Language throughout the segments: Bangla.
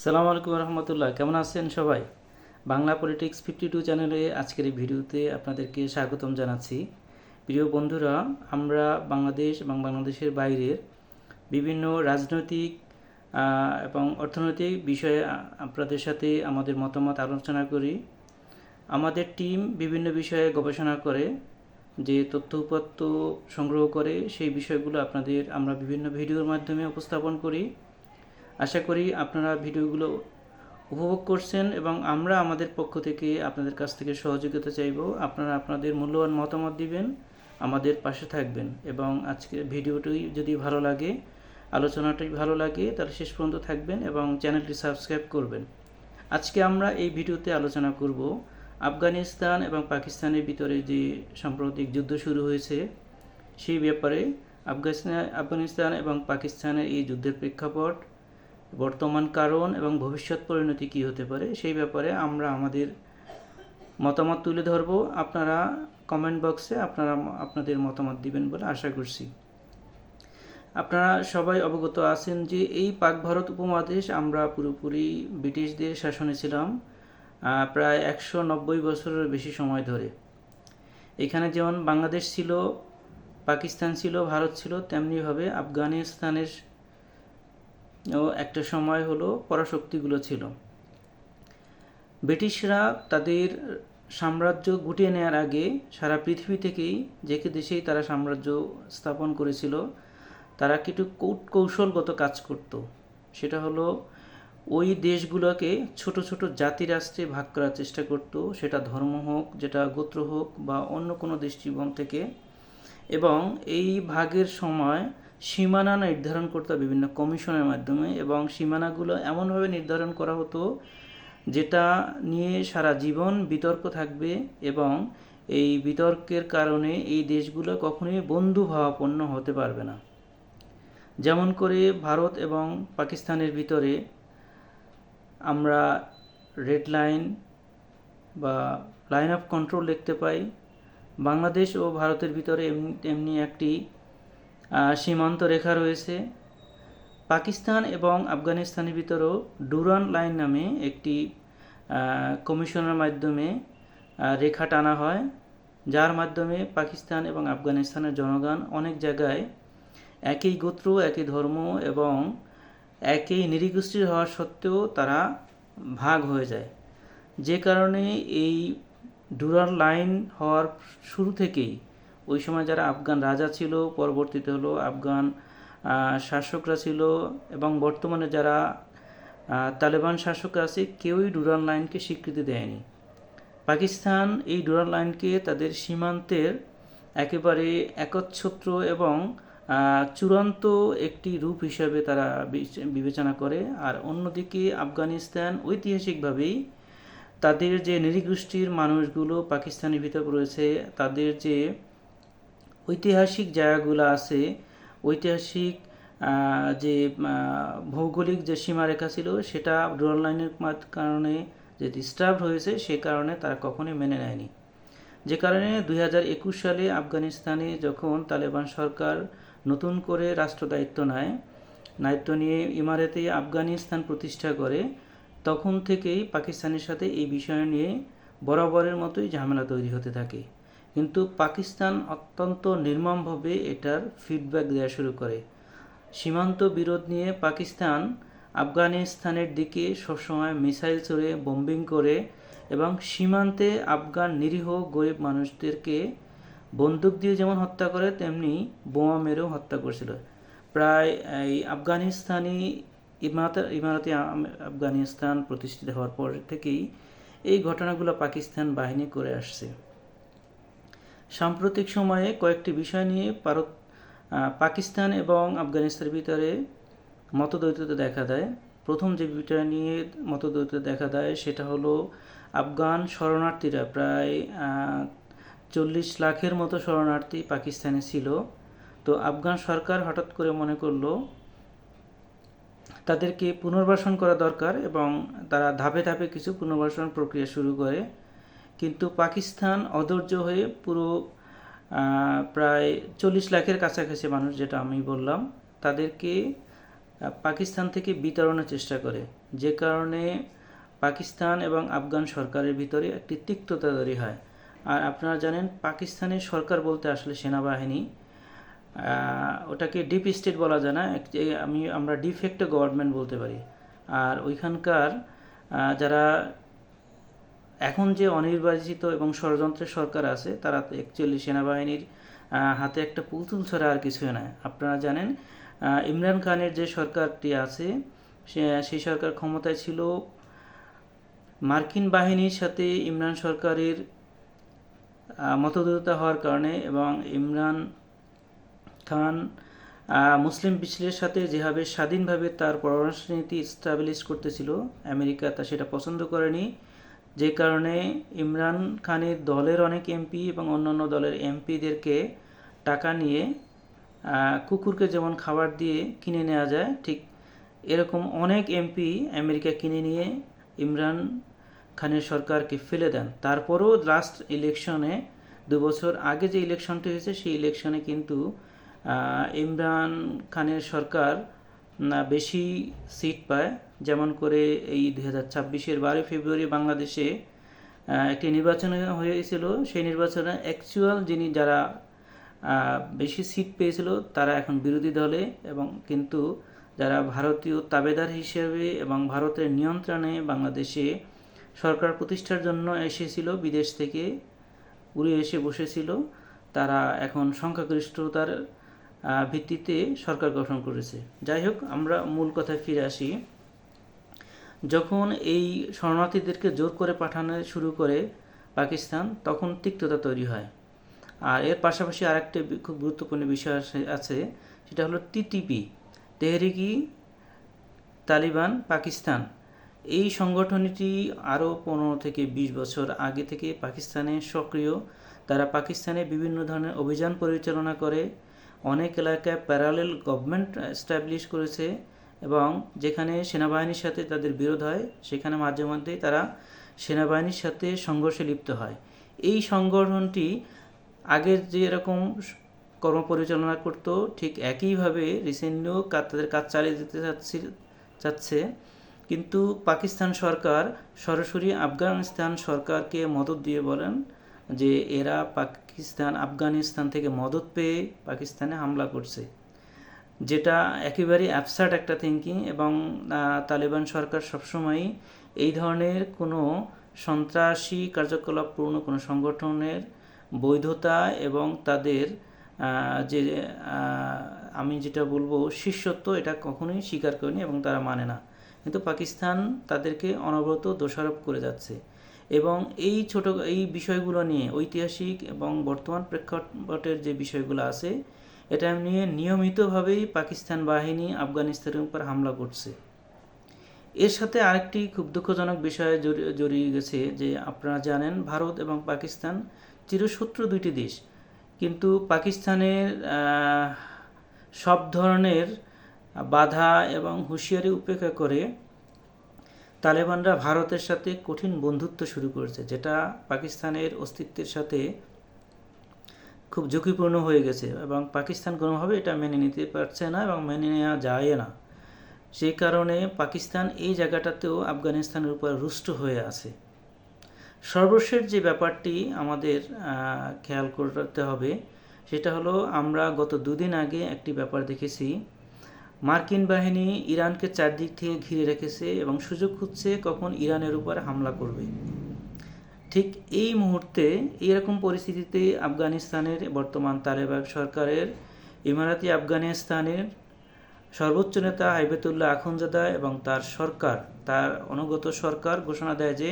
সালামু আলাইকুম রহমতুল্লাহ, কেমন আছেন সবাই? বাংলা পলিটিক্স 52 চ্যানেলে আজকের এই ভিডিওতে আপনাদেরকে স্বাগতম জানাচ্ছি। প্রিয় বন্ধুরা, আমরা বাংলাদেশ এবং বাংলাদেশের বাইরের বিভিন্ন রাজনৈতিক এবং অর্থনৈতিক বিষয়ে আপনাদের সাথে আমাদের মতামত আলোচনা করি। আমাদের টিম বিভিন্ন বিষয়ে গবেষণা করে যে তথ্য উপাত্ত সংগ্রহ করে সেই বিষয়গুলো আমরা বিভিন্ন ভিডিওর মাধ্যমে উপস্থাপন করি। আশা করি আপনারা ভিডিওগুলো উপভোগ করছেন এবং আমরা আমাদের পক্ষ থেকে আপনাদের কাছ থেকে সহযোগিতা চাইব। আপনারা আপনাদের মূল্যবান মতামত দিবেন, আমাদের পাশে থাকবেন এবং আজকের ভিডিওটি যদি ভালো লাগে, আলোচনাটি ভালো লাগে, তাহলে শেষ পর্যন্ত থাকবেন এবং চ্যানেলটি সাবস্ক্রাইব করবেন। আজকে আমরা এই ভিডিওতে আলোচনা করব আফগানিস্তান এবং পাকিস্তানের ভিতরে যে সাম্প্রতিক যুদ্ধ শুরু হয়েছে সেই ব্যাপারে। আফগানিস্তান এবং পাকিস্তানের এই যুদ্ধের প্রেক্ষাপট, বর্তমান কারণ এবং ভবিষ্যৎ পরিণতি কী হতে পারে সেই ব্যাপারে আমরা আমাদের মতামত তুলে ধরব। আপনারা কমেন্ট বক্সে আপনাদের মতামত দিবেন বলে আশা করছি। আপনারা সবাই অবগত আছেন যে এই পাক ভারত উপমহাদেশ আমরা পুরোপুরি ব্রিটিশদের শাসনে ছিলাম প্রায় 190 বছরের বেশি সময় ধরে। এখানে যেমন বাংলাদেশ ছিল, পাকিস্তান ছিল, ভারত ছিল, তেমনিভাবে আফগানিস্তানের একটা সময় হলো পরাশক্তিগুলো ছিল। ব্রিটিশরা তাদের সাম্রাজ্য গুটিয়ে নেওয়ার আগে সারা পৃথিবী থেকেই যে দেশেই তারা সাম্রাজ্য স্থাপন করেছিল, তারা কিছু কৌশলগত কাজ করত। সেটা হলো ওই দেশগুলোকে ছোট ছোট জাতি রাষ্ট্রে ভাগ করার চেষ্টা করত, সেটা ধর্ম হোক, যেটা গোত্র হোক বা অন্য কোনো দৃষ্টিকোণ থেকে। এবং এই ভাগের সময় সীমানা নির্ধারণ করতে বিভিন্ন কমিশনের মাধ্যমে, এবং সীমানাগুলো এমনভাবে নির্ধারণ করা হতো যেটা নিয়ে সারা জীবন বিতর্ক থাকবে এবং এই বিতর্কের কারণে এই দেশগুলো কখনোই বন্ধুভাবাপন্ন হতে পারবে না। যেমন করে ভারত এবং পাকিস্তানের ভিতরে আমরা রেড লাইন বা লাইন অফ কন্ট্রোল দেখতে পাই, বাংলাদেশ ও ভারতের ভিতরে এমনি একটি সীমান্ত রেখা রয়েছে। পাকিস্তান এবং আফগানিস্তানের ভিতরেও ডুরান্ড লাইন নামে একটি কমিশনের মাধ্যমে রেখা টানা হয়, যার মাধ্যমে পাকিস্তান এবং আফগানিস্তানের জনগণ অনেক জায়গায় একই গোত্র, একই ধর্ম এবং একই নৃগোষ্ঠীর হওয়া সত্ত্বেও তারা ভাগ হয়ে যায়। যে কারণে এই ডুরান্ড লাইন হওয়ার শুরু থেকেই ওই সময় যারা আফগান রাজা ছিল, পরবর্তীতে হলো আফগান শাসকরা ছিল, এবং বর্তমানে যারা তালেবান শাসক আছে, কেউই ডুরান্ড লাইনকে স্বীকৃতি দেয়নি। পাকিস্তান এই ডুরান্ড লাইনকে তাদের সীমান্তের একেবারে একচ্ছত্র এবং চূড়ান্ত একটি রূপ হিসাবে তারা বিবেচনা করে। আর অন্যদিকে আফগানিস্তান ঐতিহাসিকভাবেই তাদের যে নৃগোষ্ঠীর মানুষগুলো পাকিস্তানের ভিতরে রয়েছে, তাদের যে ঐতিহাসিক জায়গাগুলো আছে, ঐতিহাসিক যে ভৌগোলিক যে সীমারেখা ছিল, সেটা ডুরান্ড লাইনের কারণে যে ডিস্টার্ব হয়েছে, সে কারণে তারা কখনোই মেনে নেয়নি। যে কারণে 2021 সালে আফগানিস্তানে যখন তালেবান সরকার নতুন করে রাষ্ট্র দায়িত্ব নিয়ে ইমারতে আফগানিস্তান প্রতিষ্ঠা করে, তখন থেকেই পাকিস্তানের সাথে এই বিষয় নিয়ে বরাবরের মতোই ঝামেলা তৈরি হতে থাকে। কিন্তু পাকিস্তান অত্যন্ত নির্মমভাবে এটার ফিডব্যাক দেওয়া শুরু করে। সীমান্ত বিরোধ নিয়ে পাকিস্তান আফগানিস্তানের দিকে সবসময় মিসাইল ছুড়ে, বোম্বিং করে এবং সীমান্তে আফগান নিরীহ গরিব মানুষদেরকে বন্দুক দিয়ে যেমন হত্যা করে, তেমনি বোমা মেরেও হত্যা করেছিল। প্রায় এই ইমারতে আফগানিস্তান প্রতিষ্ঠিত হওয়ার পর থেকেই এই ঘটনাগুলো পাকিস্তান বাহিনী করে আসছে। সাম্প্রতিক সময়ে কয়েকটি বিষয় নিয়ে পাকিস্তান এবং আফগানিস্তানের ভিতরে মতদ্বৈততা দেখা দেয়। প্রথম যে বিষয় নিয়ে মতদ্বৈততা দেখা দেয় সেটা হলো আফগান শরণার্থীরা, প্রায় 40 লাখের মতো শরণার্থী পাকিস্তানে ছিল। তো আফগান সরকার হঠাৎ করে মনে করলো তাদেরকে পুনর্বাসন করা দরকার এবং তারা ধাপে ধাপে কিছু পুনর্বাসন প্রক্রিয়া শুরু করে। কিন্তু পাকিস্তান অধৈর্য হয়ে পুরো প্রায় 40 লাখের কাছাকাছি মানুষ, যেটা আমি বললাম, তাদেরকে পাকিস্তান থেকে বিতাড়নের চেষ্টা করে। যে কারণে পাকিস্তান এবং আফগান সরকারের ভিতরে একটি তিক্ততা তৈরি হয়। আর আপনারা জানেন পাকিস্তানের সরকার বলতে আসলে সেনাবাহিনী, ওটাকে ডিপ স্টেট বলা যায় না, আমরা ডিফেক্টো গভর্নমেন্ট বলতে পারি। আর ওইখানকার যারা এখন যে অনির্বাচিত এবং ষড়যন্ত্রের সরকার আছে, তারা অ্যাকচুয়ালি সেনাবাহিনীর হাতে একটা পুতুল ছাড়া আর কিছুই নয়। আপনারা জানেন ইমরান খানের যে সরকারটি আছে, সেই সরকার ক্ষমতায় ছিল মার্কিন বাহিনীর সাথে ইমরান সরকারের মতবিরোধিতা হওয়ার কারণে, এবং ইমরান খান মুসলিম বিশ্বের সাথে যেভাবে স্বাধীনভাবে তার পররাষ্ট্রনীতি স্টাবলিশ করতেছিল, আমেরিকা তা সেটা পছন্দ করেনি। যে কারণে ইমরান খানের দলের অনেক এমপি এবং অন্যান্য দলের এমপিদেরকে টাকা নিয়ে কুকুরকে যেমন খাবার দিয়ে কিনে নেওয়া যায়, ঠিক এরকম অনেক এমপি আমেরিকা কিনে নিয়ে ইমরান খানের সরকারকে ফেলে দেন। তারপরও লাস্ট ইলেকশনে 2 বছর আগে যে ইলেকশনটি হয়েছে, সেই ইলেকশনে কিন্তু ইমরান খানের সরকার বেশি সিট পায়। যেমন করে এই 2026-এর 12 ফেব্রুয়ারি বাংলাদেশে একটি নির্বাচন হয়েছিল। সেই নির্বাচনে অ্যাকচুয়াল যারা বেশি সিট পেয়েছিল তারা এখন বিরোধী দলে, এবং কিন্তু যারা ভারতীয় তাবেদার হিসেবে এবং ভারতের নিয়ন্ত্রণে বাংলাদেশে সরকার প্রতিষ্ঠার জন্য এসেছিল, বিদেশ থেকে উড়ে এসে বসেছিল, তারা এখন সংখ্যাগরিষ্ঠতার ভিত্তিতে সরকার গঠন করেছে। যাই হোক, আমরা মূল কথায় ফিরে আসি। যখন এই শরণার্থীদেরকে জোর করে পাঠানো শুরু করে পাকিস্তান, তখন তিক্ততা তৈরি হয়। আর এর পাশাপাশি আরেকটি খুব গুরুত্বপূর্ণ বিষয় আছে, সেটা হলো টিটিপি, তেহরিকি তালিবান পাকিস্তান। এই সংগঠনটি আরও 15 থেকে 20 বছর আগে থেকে পাকিস্তানে সক্রিয়। তারা পাকিস্তানে বিভিন্ন ধরনের অভিযান পরিচালনা করে, অনেক এলাকায় প্যারালেল গভর্নমেন্ট এস্টাবলিশ করেছে, এবং যেখানে সেনাবাহিনীর সাথে তাদের বিরোধ হয়, সেখানে মাঝে মধ্যেই তারা সেনাবাহিনীর সাথে সংঘর্ষে লিপ্ত হয়। এই সংগঠনটি আগের যে এরকম কর্ম পরিচালনা করত, ঠিক একইভাবে রিসেন্টলিও তাদের কাজ চালিয়ে যেতে চাচ্ছে। কিন্তু পাকিস্তান সরকার সরাসরি আফগানিস্তান সরকারকে মদত দিয়ে বলেন যে এরা আফগানিস্তান থেকে মদত পেয়ে পাকিস্তানে হামলা করছে, যেটা একেবারেই অ্যাবসার্ড একটা থিঙ্কিং। এবং তালেবান সরকার সবসময়ই এই ধরনের কোনো সন্ত্রাসী কার্যকলাপপূর্ণ কোনো সংগঠনের বৈধতা এবং তাদের যে আমি যেটা বলবো শিষ্যত্ব, এটা কখনোই স্বীকার করেনি এবং তারা মানে না। কিন্তু পাকিস্তান তাদেরকে অনবরত দোষারোপ করে যাচ্ছে, এবং এই বিষয়গুলো নিয়ে ঐতিহাসিক এবং বর্তমান প্রেক্ষাপটের যে বিষয়গুলো আছে, এটা নিয়ে নিয়মিতভাবেই পাকিস্তান বাহিনী আফগানিস্তানের উপর হামলা করছে। এর সাথে আরেকটি খুব দুঃখজনক বিষয় জড়িয়ে গেছে, যে আপনারা জানেন ভারত এবং পাকিস্তান চিরশত্রু দুইটি দেশ, কিন্তু পাকিস্তানের সব ধরনের বাধা এবং হুঁশিয়ারি উপেক্ষা করে তালেবানরা ভারতের সাথে কঠিন বন্ধুত্ব শুরু করেছে, যেটা পাকিস্তানের অস্তিত্বের সাথে খুব ঝুঁকিপূর্ণ হয়ে গেছে, এবং পাকিস্তান কোনোভাবে এটা মেনে নিতে পারছে না এবং মেনে নেওয়া যায় না। সেই কারণে পাকিস্তান এই জায়গাটাতেও আফগানিস্তানের উপর রুষ্ট হয়ে আছে। সর্বশেষ যে ব্যাপারটি আমাদের খেয়াল করতে হবে, সেটা হলো আমরা গত 2 দিন আগে একটি ব্যাপার দেখেছি। মার্কিন বাহিনী ইরানকে চারদিক থেকে ঘিরে রেখেছে এবং সুযোগ খুঁজছে কখন ইরানের উপর হামলা করবে। ঠিক এই মুহূর্তে এরকম পরিস্থিতিতে আফগানিস্তানের বর্তমান তালেবান সরকারের ইমারাতি আফগানিস্তানের সর্বোচ্চ নেতা হাইবাতুল্লাহ আখুনজাদা এবং তার অনুগত সরকার ঘোষণা দেয় যে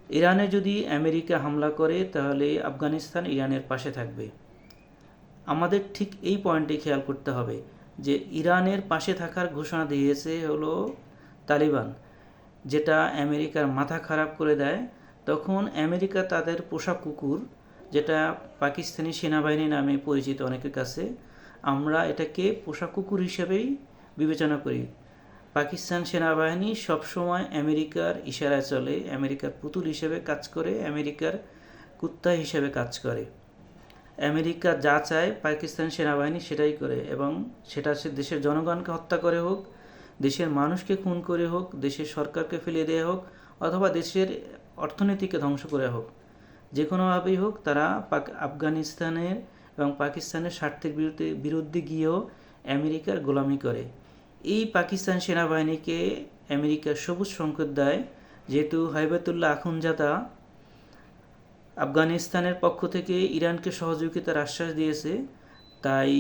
ইরানে যদি আমেরিকা হামলা করে তাহলে আফগানিস্তান ইরানের পাশে থাকবে। আমাদের ঠিক এই পয়েন্টে খেয়াল করতে হবে যে ইরানের পাশে থাকার ঘোষণা দিয়েছে হলো তালিবান, যেটা আমেরিকার মাথা খারাপ করে দেয়। তখন আমেরিকা তাদের পোষা কুকুর, যেটা পাকিস্তানি সেনাবাহিনী নামে পরিচিত অনেকের কাছে, আমরা এটাকে পোষা কুকুর হিসেবেই বিবেচনা করি। পাকিস্তান সেনাবাহিনী সবসময় আমেরিকার ইশারায় চলে, আমেরিকার পুতুল হিসেবে কাজ করে, আমেরিকার কুত্তা হিসেবে কাজ করে। আমেরিকা যা চায় পাকিস্তান সেনাবাহিনী সেটাই করে, এবং সেটা সে দেশের জনগণকে হত্যা করে হোক, দেশের মানুষকে খুন করে হোক, দেশের সরকারকে ফেলে দেওয়া হোক, অথবা দেশের অর্থনীতিকে ধ্বংস করে হোক, যে কোনোভাবেই হোক তারা আফগানিস্তানের এবং পাকিস্তানের স্বার্থের বিরুদ্ধে গিয়েও আমেরিকার গোলামি করে। এই পাকিস্তান সেনাবাহিনীকে আমেরিকা সবুজ সংকেত দেয়, যেহেতু হাইবাতুল্লাহ আখুনজাদা আফগানিস্তানের পক্ষ থেকে ইরানকে সহযোগিতার আশ্বাস দিয়েছে, তাই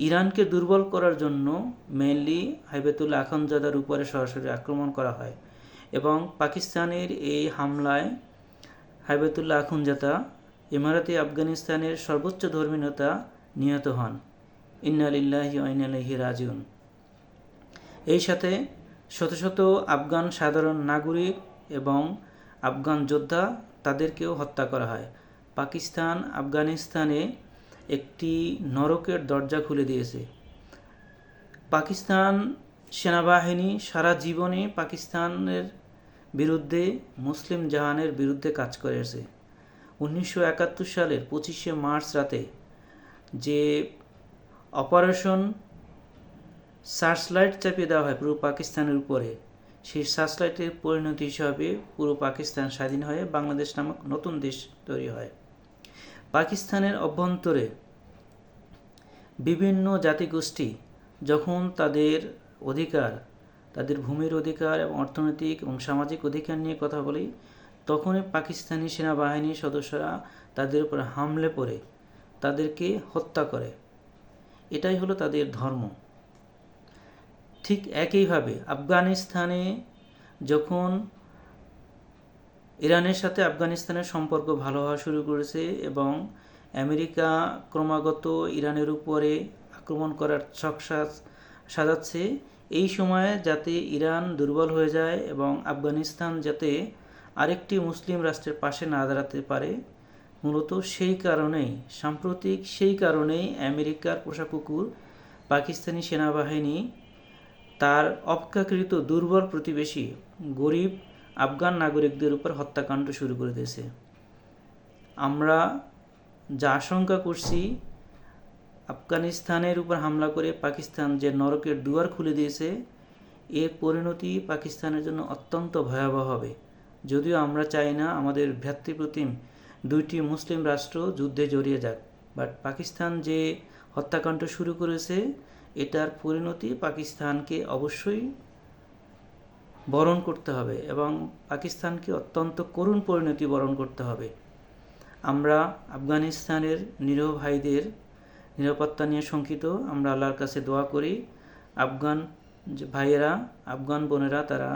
ইরানকে দুর্বল করার জন্য মেইনলি হাইবাতুল্লাহ আখুনজাদার উপরে সরাসরি আক্রমণ করা হয় এবং পাকিস্তানের এই হামলায় হাইবাতুল্লাহ আখুনজাদা ইমারাতে আফগানিস্তানের সর্বোচ্চ ধর্মীয় নেতা নিহত হন। ইন্না লিল্লাহি ওয়া ইন্না ইলাইহি রাজিউন। এই সাথে শত শত আফগান সাধারণ নাগরিক এবং আফগান যোদ্ধা তাদেরকেও হত্যা করা হয়। পাকিস্তান আফগানিস্তানে একটি নরকের দরজা খুলে দিয়েছে। পাকিস্তান সেনাবাহিনী সারা জীবনে পাকিস্তানের বিরুদ্ধে, মুসলিম জাহানের বিরুদ্ধে কাজ করেছে। 1971 সালের 25শে মার্চ রাতে যে অপারেশন সার্চলাইট চাপিয়ে দেওয়া হয় পুরো পাকিস্তানের উপরে, সেই সার্চলাইটের পরিণতি হিসাবে পুরো পাকিস্তান স্বাধীন হয়ে বাংলাদেশ নামক নতুন দেশ তৈরি হয়। পাকিস্তানের অভ্যন্তরে বিভিন্ন জাতিগোষ্ঠী যখন তাদের অধিকার, তাদের ভূমির অধিকার এবং অর্থনৈতিক এবং সামাজিক অধিকার নিয়ে কথা বলি, তখনই পাকিস্তানি সেনাবাহিনীর সদস্যরা তাদের উপর হামলে পড়ে তাদেরকে হত্যা করে। এটাই হলো তাদের ধর্ম। ঠিক একইভাবে আফগানিস্তানে যখন ইরানের সাথে আফগানিস্তানের সম্পর্ক ভালো হওয়া শুরু করেছে এবং আমেরিকা ক্রমাগত ইরানের উপরে আক্রমণ করার ছক সাজাচ্ছে, এই সময়ে যাতে ইরান দুর্বল হয়ে যায় এবং আফগানিস্তান যাতে আরেকটি মুসলিম রাষ্ট্রের পাশে না দাঁড়াতে পারে, মূলত সেই কারণেই আমেরিকার পোষা কুকুর পাকিস্তানি সেনাবাহিনী তার অপেক্ষাকৃত দুর্বল প্রতিবেশী গরিব আফগান নাগরিকদের উপর হত্যাকাণ্ড শুরু করে দিয়েছে। আমরা যা আশঙ্কা করছি, আফগানিস্তানের উপর হামলা করে পাকিস্তান যে নরকের দুয়ার খুলে দিয়েছে, এর পরিণতি পাকিস্তানের জন্য অত্যন্ত ভয়াবহ হবে। যদিও আমরা চাই না আমাদের ভ্রাতৃপ্রতিম দুইটি মুসলিম রাষ্ট্র যুদ্ধে জড়িয়ে যাক, বাট পাকিস্তান যে হত্যাকাণ্ড শুরু করেছে, এটার পরিণতি পাকিস্তানকে অবশ্যই বরণ করতে হবে এবং পাকিস্তানকে অত্যন্ত করুণ পরিণতি বরণ করতে হবে। আমরা আফগানিস্তানের নিরীহ ভাইদের নিরাপত্তা নিয়ে শঙ্কিত। আমরা আল্লাহর কাছে দোয়া করি আফগান ভাইয়েরা, আফগান বোনেরা তারা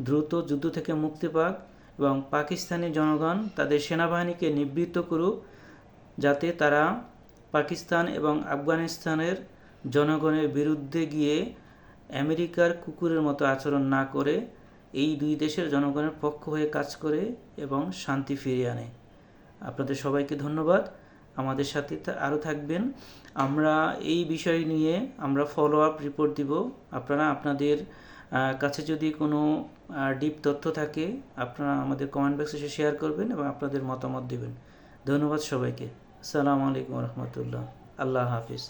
দ্রুত যুদ্ধ থেকে মুক্তি পাক এবং পাকিস্তানি জনগণ তাদের সেনাবাহিনীকে নিবৃত্ত করুক, যাতে তারা পাকিস্তান এবং আফগানিস্তানের জনগণের বিরুদ্ধে গিয়ে আমেরিকার কুকুরের মতো আচরণ না করে এই দুই দেশের জনগণের পক্ষ হয়ে কাজ করে এবং শান্তি ফিরিয়ে আনে। আপনাদের সবাইকে ধন্যবাদ। আমাদের সাথে আরও থাকবেন। আমরা এই বিষয় নিয়ে আমরা ফলো আপ রিপোর্ট দিব। আপনারা আপনাদের কাছে যদি কোনো ডিপ তথ্য থাকে আপনারা আমাদের কমেন্ট বক্সে শেয়ার করবেন এবং আপনাদের মতামত দিবেন। ধন্যবাদ সবাইকে। আসসালামু আলাইকুম রহমতুল্লাহ। আল্লাহ হাফিজ।